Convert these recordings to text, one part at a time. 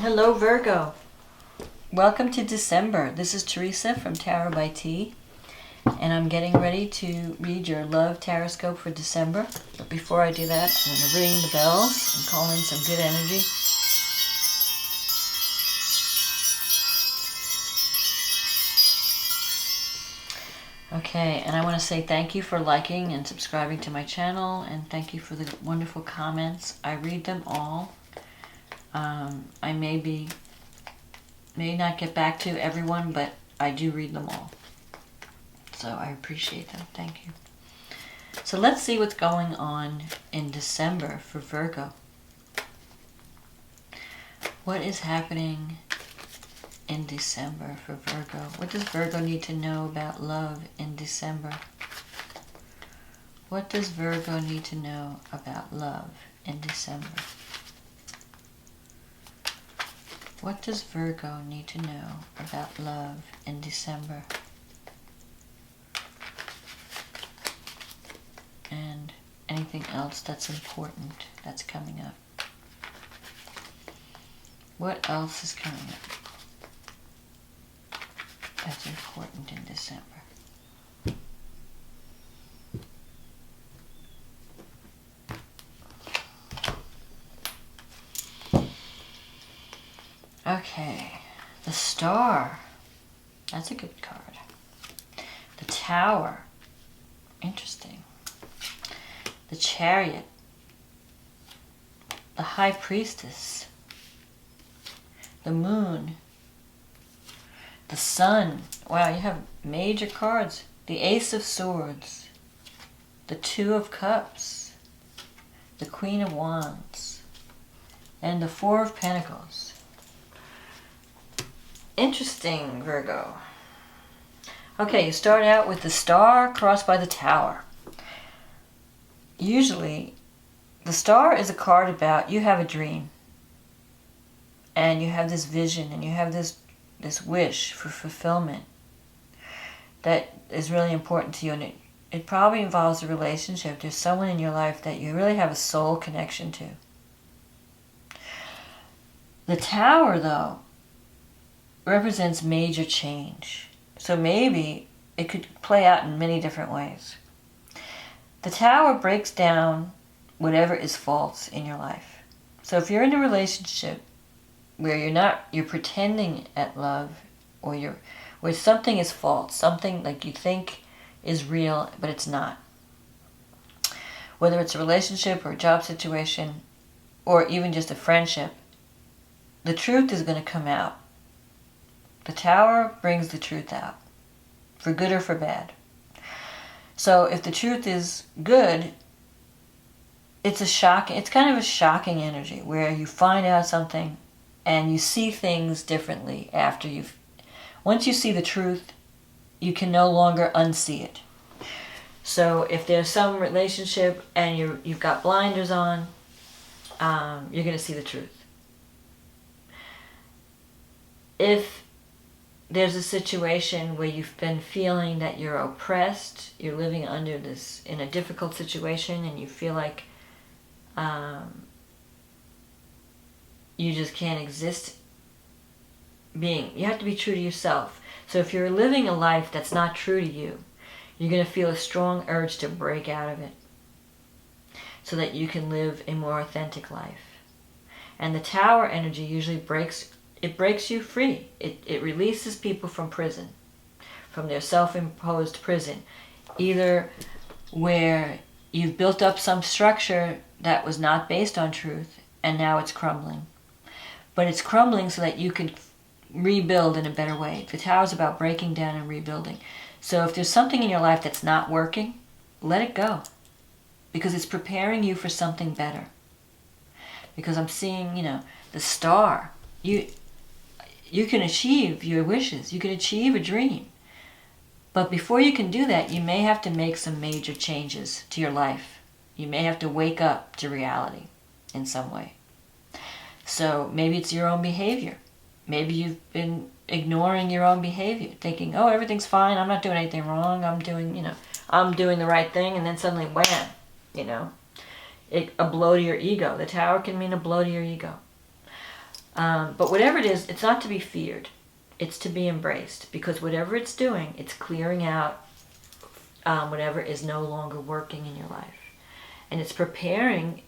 Hello Virgo. Welcome to December. This is Teresa from Tarot by T, and I'm getting ready to read your love TarotScope for December. But before I do that, I'm going to ring the bells and call in some good energy. Okay, and I want to say thank you for liking and subscribing to my channel, and thank you for the wonderful comments. I read them all. I may not get back to everyone, but I do read them all. So I appreciate them. Thank you. So let's see what's going on in December for Virgo. What is happening in December for Virgo? What does Virgo need to know about love in December? What does Virgo need to know about love in December? What does Virgo need to know about love in December? And anything else that's important that's coming up? What else is coming up that's important in December? Okay, the Star. That's a good card. The Tower. Interesting. The Chariot. The High Priestess. The Moon. The Sun. Wow, you have major cards. The Ace of Swords. The Two of Cups. The Queen of Wands. And the Four of Pentacles. Interesting, Virgo. Okay, you start out with the Star crossed by the Tower. Usually, the Star is a card about you have a dream. And you have this vision, and you have this wish for fulfillment that is really important to you. And it probably involves a relationship. There's someone in your life that you really have a soul connection to. The Tower, though, represents major change. So maybe it could play out in many different ways. The Tower breaks down whatever is false in your life. So if you're in a relationship where you're pretending at love, or where something is false, something like you think is real but it's not. Whether it's a relationship or a job situation or even just a friendship, the truth is going to come out. The Tower brings the truth out, for good or for bad. So if the truth is good, it's kind of a shocking energy where you find out something and you see things differently once you see the truth, you can no longer unsee it. So if there's some relationship and you've got blinders on, you're going to see the truth. If there's a situation where you've been feeling that you're oppressed, you're living in a difficult situation, and you feel like you just can't exist you have to be true to yourself. So if you're living a life that's not true to you, you're going to feel a strong urge to break out of it so that you can live a more authentic life. And the Tower energy usually breaks you free. It releases people from prison, from their self-imposed prison, either where you've built up some structure that was not based on truth and now it's crumbling. But it's crumbling so that you can rebuild in a better way. The Tower is about breaking down and rebuilding. So if there's something in your life that's not working, let it go, because it's preparing you for something better. Because I'm seeing, the Star. You can achieve your wishes. You can achieve a dream. But before you can do that, you may have to make some major changes to your life. You may have to wake up to reality in some way. So maybe it's your own behavior. Maybe you've been ignoring your own behavior, thinking, oh, everything's fine, I'm not doing anything wrong, I'm doing the right thing, and then suddenly, wham, a blow to your ego. The Tower can mean a blow to your ego. But whatever it is, it's not to be feared. It's to be embraced, because whatever it's doing, it's clearing out whatever is no longer working in your life. And it's preparing,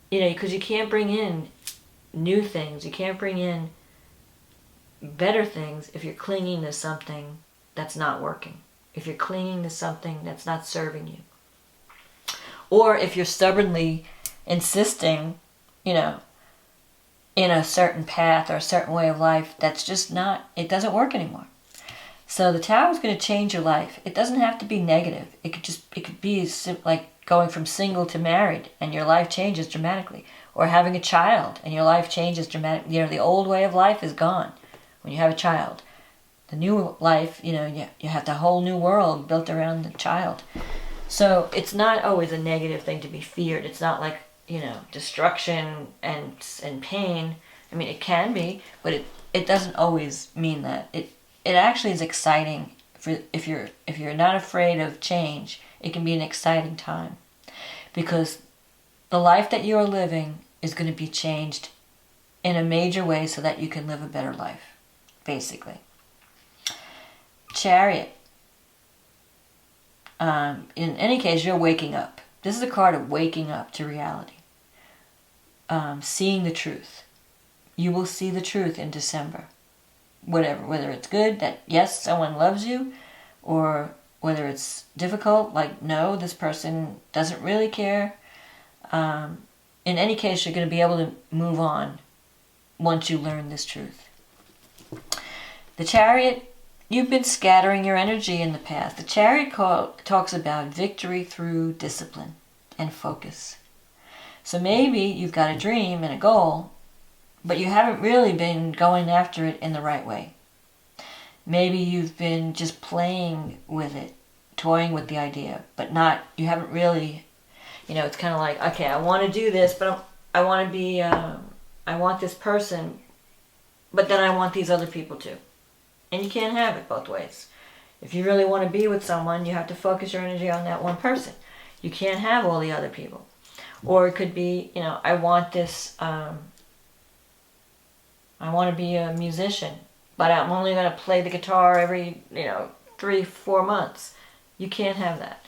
because you can't bring in new things. You can't bring in better things if you're clinging to something that's not working. If you're clinging to something that's not serving you. Or if you're stubbornly insisting, in a certain path or a certain way of life that's just not, it doesn't work anymore. So the Tower is going to change your life. It doesn't have to be negative. It could be like going from single to married and your life changes dramatically. Or having a child and your life changes dramatically. The old way of life is gone when you have a child. The new life, you have the whole new world built around the child. So it's not always a negative thing to be feared. It's not like, destruction and pain. I mean, it can be, but it doesn't always mean that. It actually is exciting. If you're not afraid of change, it can be an exciting time, because the life that you are living is going to be changed in a major way so that you can live a better life, basically. Chariot. In any case, you're waking up. This is a card of waking up to reality. Seeing the truth. You will see the truth in December. Whether it's good, that yes, someone loves you, or whether it's difficult, like no, this person doesn't really care. In any case, you're going to be able to move on once you learn this truth. The Chariot, you've been scattering your energy in the past. The Chariot talks about victory through discipline and focus. So maybe you've got a dream and a goal, but you haven't really been going after it in the right way. Maybe you've been just playing with it, toying with the idea, but you haven't really, it's kind of like, okay, I want to do this, but I want to be, I want this person, but then I want these other people too. And you can't have it both ways. If you really want to be with someone, you have to focus your energy on that one person. You can't have all the other people. Or it could be, I want this, I want to be a musician, but I'm only going to play the guitar every, 3-4 months. You can't have that.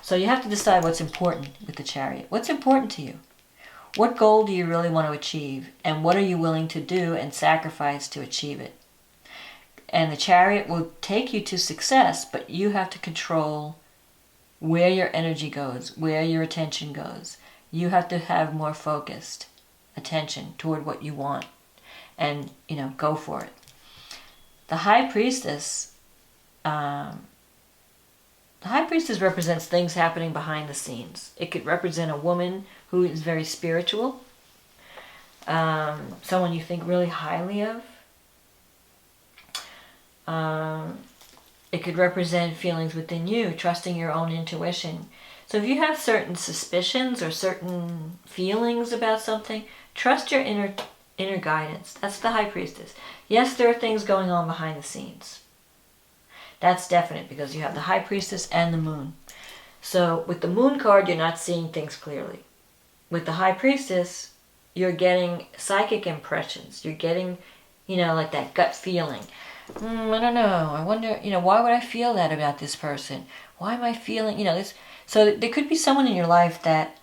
So you have to decide what's important with the Chariot. What's important to you? What goal do you really want to achieve? And what are you willing to do and sacrifice to achieve it? And the Chariot will take you to success, but you have to control where your energy goes, where your attention goes. You have to have more focused attention toward what you want and, go for it. The High Priestess, represents things happening behind the scenes. It could represent a woman who is very spiritual, someone you think really highly of. It could represent feelings within you, trusting your own intuition. So if you have certain suspicions or certain feelings about something, trust your inner guidance. That's the High Priestess. Yes, there are things going on behind the scenes. That's definite, because you have the High Priestess and the Moon. So with the Moon card, you're not seeing things clearly. With the High Priestess, you're getting psychic impressions. You're getting, like that gut feeling. I don't know. I wonder, why would I feel that about this person? Why am I feeling, this? So there could be someone in your life that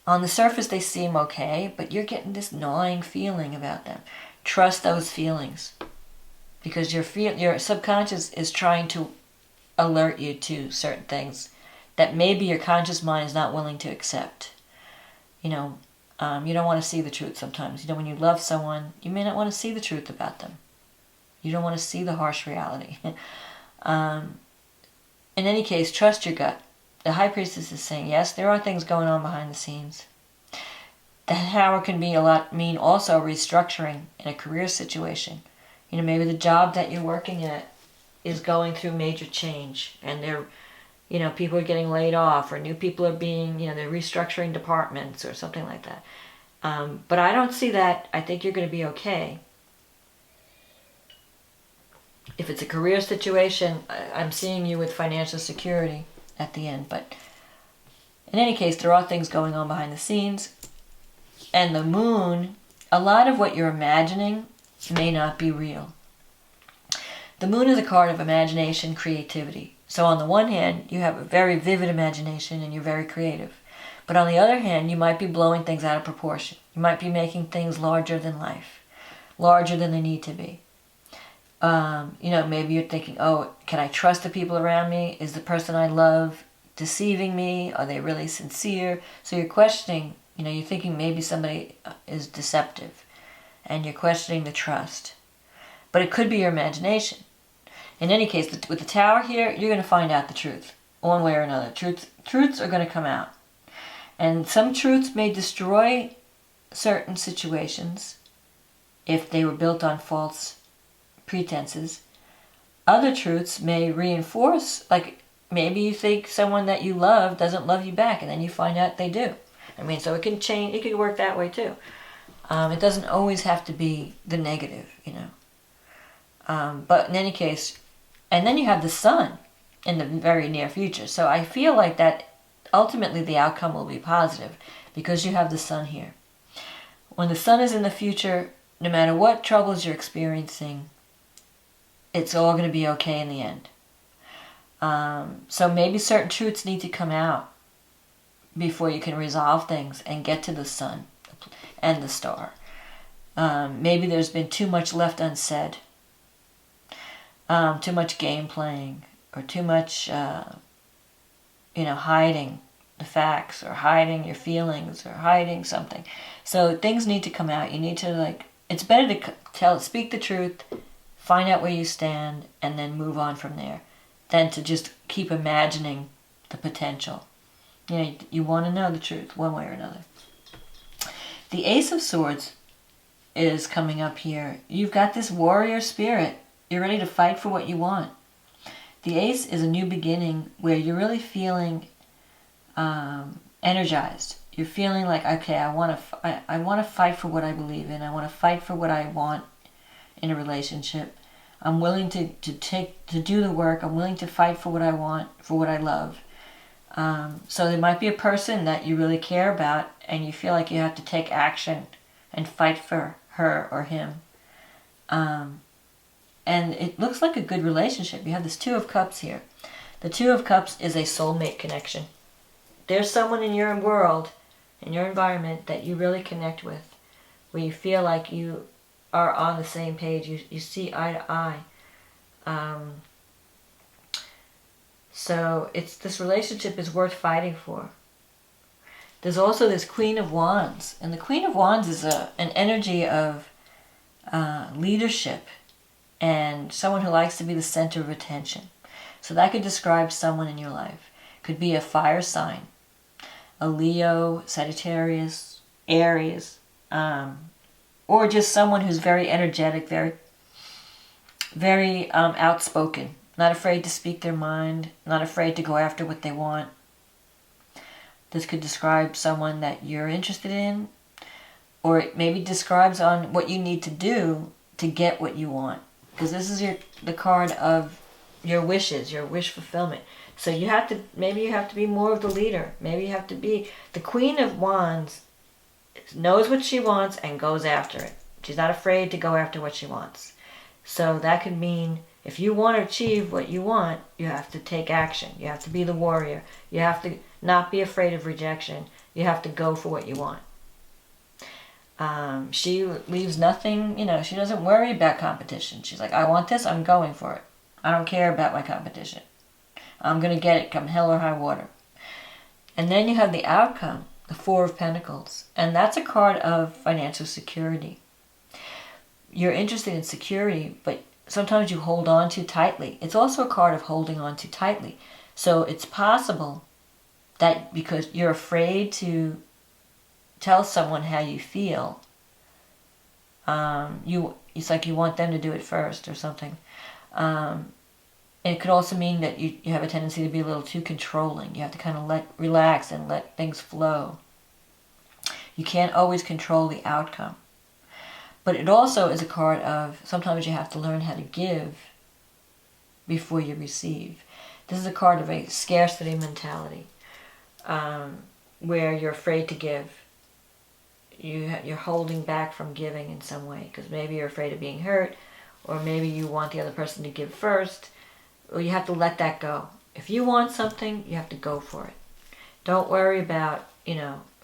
on the surface they seem okay, but you're getting this gnawing feeling about them. Trust those feelings, because your subconscious is trying to alert you to certain things that maybe your conscious mind is not willing to accept. You don't want to see the truth sometimes. When you love someone, you may not want to see the truth about them. You don't want to see the harsh reality. In any case, trust your gut. The High Priestess is saying, yes, there are things going on behind the scenes. The Tower can mean also restructuring in a career situation. Maybe the job that you're working at is going through major change, and they're, people are getting laid off, or new people are being, they're restructuring departments or something like that. But I don't see that. I think you're going to be okay. If it's a career situation, I'm seeing you with financial security at the end. But in any case, there are things going on behind the scenes. And the Moon a lot of what you're imagining may not be real. The moon is a card of imagination, creativity. So on the one hand, you have a very vivid imagination and you're very creative. But on the other hand, you might be blowing things out of proportion. You might be making things larger than life, larger than they need to be. Maybe you're thinking, oh, can I trust the people around me? Is the person I love deceiving me? Are they really sincere? So you're questioning, you're thinking maybe somebody is deceptive and you're questioning the trust. But it could be your imagination. In any case, with the Tower here, you're going to find out the truth, one way or another. Truths are going to come out. And some truths may destroy certain situations if they were built on false pretenses. Other truths may reinforce, like maybe you think someone that you love doesn't love you back, and then you find out they do. So it can change, it can work that way too. It doesn't always have to be the negative, But in any case, and then you have the Sun in the very near future. So I feel like that ultimately the outcome will be positive because you have the Sun here. When the Sun is in the future, no matter what troubles you're experiencing, it's all going to be okay in the end. So maybe certain truths need to come out before you can resolve things and get to the Sun and the star. Maybe there's been too much left unsaid. Too much game playing, or too much, hiding the facts, or hiding your feelings, or hiding something. So things need to come out. You need to, it's better to speak the truth, find out where you stand, and then move on from there, than to just keep imagining the potential. You want to know the truth, one way or another. The Ace of Swords is coming up here. You've got this warrior spirit. You're ready to fight for what you want. The Ace is a new beginning where you're really feeling energized. You're feeling like, okay, I want to fight for what I believe in. I want to fight for what I want in a relationship. I'm willing to do the work. I'm willing to fight for what I want, for what I love. So there might be a person that you really care about, and you feel like you have to take action and fight for her or him. And it looks like a good relationship. You have this Two of Cups here. The Two of Cups is a soulmate connection. There's someone in your world, in your environment, that you really connect with, where you feel like you are on the same page. You see eye to eye. So this relationship is worth fighting for. There's also this Queen of Wands. And the Queen of Wands is an energy of leadership and someone who likes to be the center of attention. So that could describe someone in your life. Could be a fire sign, a Leo, Sagittarius, Aries, or just someone who's very energetic, very outspoken, not afraid to speak their mind, not afraid to go after what they want. This could describe someone that you're interested in, or it maybe describes on what you need to do to get what you want. Because this is the card of your wishes, your wish fulfillment. So maybe you have to be more of the leader. Maybe you have to be the Queen of Wands. Knows what she wants and goes after it. She's not afraid to go after what she wants. So that could mean if you want to achieve what you want, you have to take action. You have to be the warrior. You have to not be afraid of rejection. You have to go for what you want. She leaves nothing, she doesn't worry about competition. She's like, I want this, I'm going for it. I don't care about my competition. I'm going to get it come hell or high water. And then you have the outcome, the Four of Pentacles. And that's a card of financial security. You're interested in security, but sometimes you hold on too tightly. It's also a card of holding on too tightly. So it's possible that because you're afraid to tell someone how you feel, it's like you want them to do it first or something. It could also mean that you have a tendency to be a little too controlling. You have to kind of relax and let things flow. You can't always control the outcome. But it also is a card of sometimes you have to learn how to give before you receive. This is a card of a scarcity mentality, where you're afraid to give. you're holding back from giving in some way, because maybe you're afraid of being hurt, or maybe you want the other person to give first. Well, you have to let that go. If you want something, you have to go for it. Don't worry about,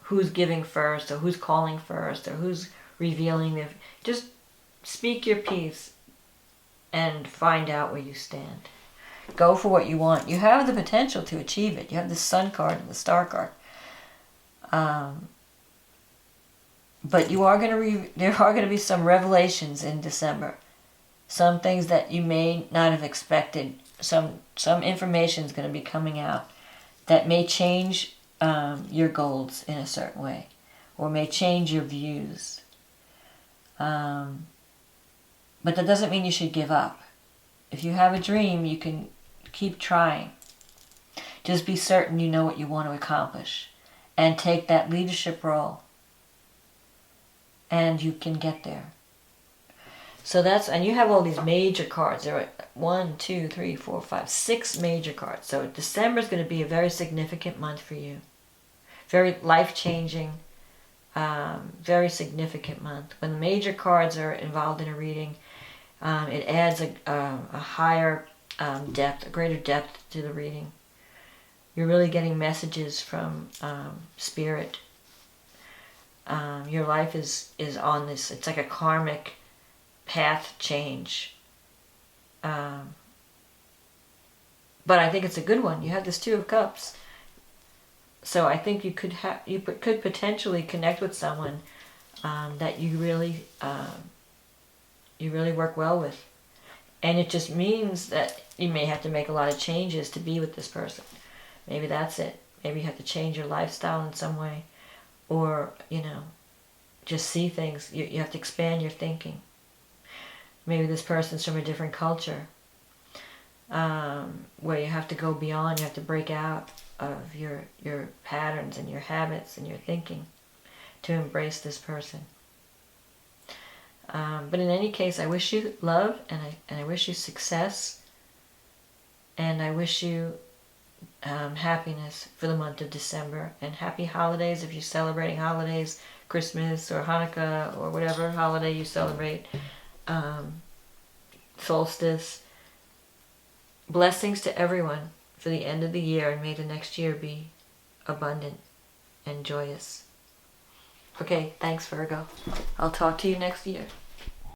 who's giving first, or who's calling first, or who's revealing. Just speak your piece and find out where you stand. Go for what you want. You have the potential to achieve it. You have the Sun card and the Star card. But there are going to be some revelations in December. Some things that you may not have expected. Some information is going to be coming out that may change your goals in a certain way, or may change your views. But that doesn't mean you should give up. If you have a dream, you can keep trying. Just be certain you know what you want to accomplish, and take that leadership role, and you can get there. So and you have all these major cards. There are 1, 2, 3, 4, 5, 6 major cards. So December is going to be a very significant month for you. Very life-changing, very significant month. When the major cards are involved in a reading, it adds a higher depth, a greater depth to the reading. You're really getting messages from Spirit. Your life is on this, it's like a karmic path change. But I think it's a good one. You have this Two of Cups. So I think you could potentially connect with someone that you really work well with. And it just means that you may have to make a lot of changes to be with this person. Maybe that's it. Maybe you have to change your lifestyle in some way. Or, just see things. You have to expand your thinking. Maybe this person's from a different culture, where you have to go beyond, you have to break out of your patterns and your habits and your thinking to embrace this person. But in any case, I wish you love, and I wish you success, and I wish you happiness for the month of December, and happy holidays if you're celebrating holidays, Christmas or Hanukkah or whatever holiday you celebrate, solstice. Blessings to everyone for the end of the year, and may the next year be abundant and joyous. Okay, thanks Virgo. I'll talk to you next year.